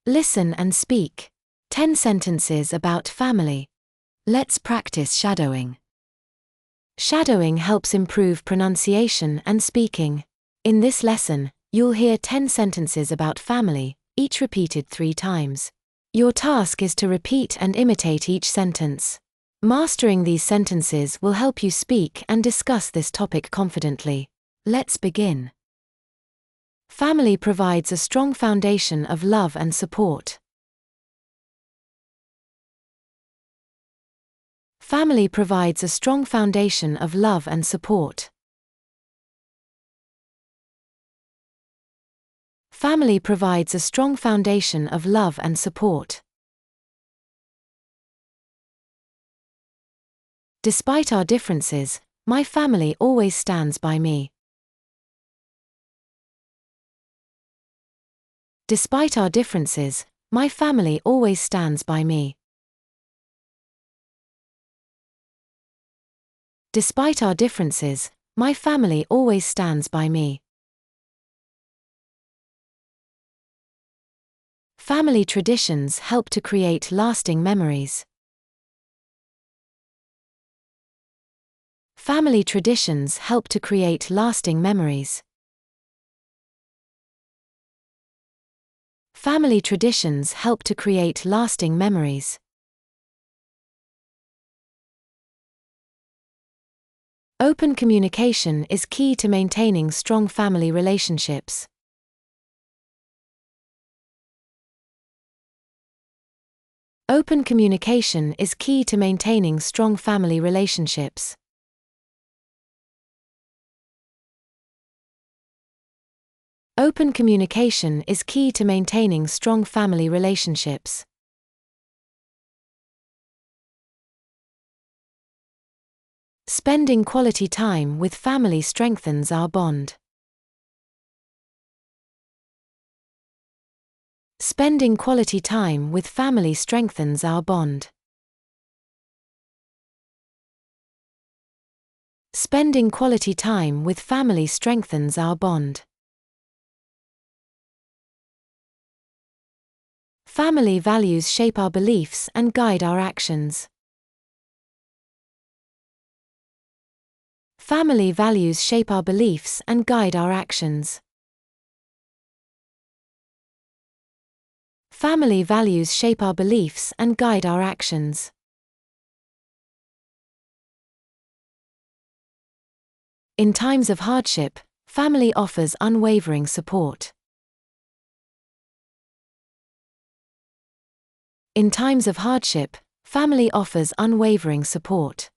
Listen and speak. 10 sentences about family. Let's practice shadowing. Shadowing helps improve pronunciation and speaking. In this lesson, you'll hear 10 sentences about family, each repeated 3 times. Your task is to repeat and imitate each sentence. Mastering these sentences will help you speak and discuss this topic confidently. Let's begin. Family provides a strong foundation of love and support. Family provides a strong foundation of love and support. Family provides a strong foundation of love and support. Despite our differences, my family always stands by me. Despite our differences, my family always stands by me. Despite our differences, my family always stands by me. Family traditions help to create lasting memories. Family traditions help to create lasting memories. Family traditions help to create lasting memories. Open communication is key to maintaining strong family relationships. Open communication is key to maintaining strong family relationships. Open communication is key to maintaining strong family relationships. Spending quality time with family strengthens our bond. Spending quality time with family strengthens our bond. Spending quality time with family strengthens our bond. Family values shape our beliefs and guide our actions. Family values shape our beliefs and guide our actions. Family values shape our beliefs and guide our actions. In times of hardship, family offers unwavering support. In times of hardship, family offers unwavering support.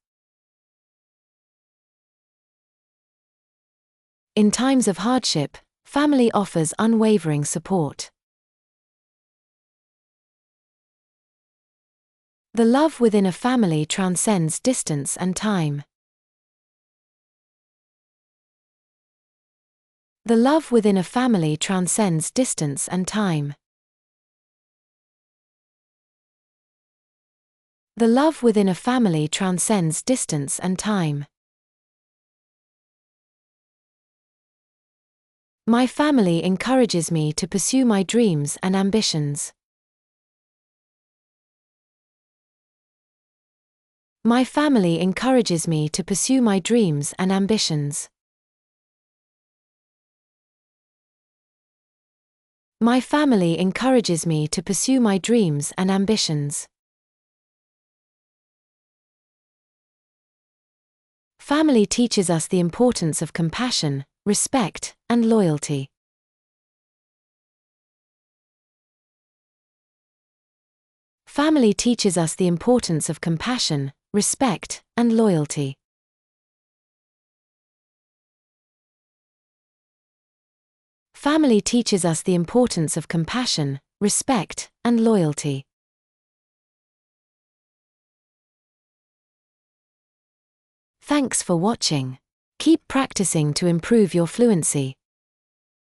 In times of hardship, family offers unwavering support. The love within a family transcends distance and time. The love within a family transcends distance and time. The love within a family transcends distance and time. My family encourages me to pursue my dreams and ambitions. My family encourages me to pursue my dreams and ambitions. My family encourages me to pursue my dreams and ambitions. Family teaches us the importance of compassion, respect, and loyalty. Family teaches us the importance of compassion, respect, and loyalty. Family teaches us the importance of compassion, respect, and loyalty. Thanks for watching. Keep practicing to improve your fluency.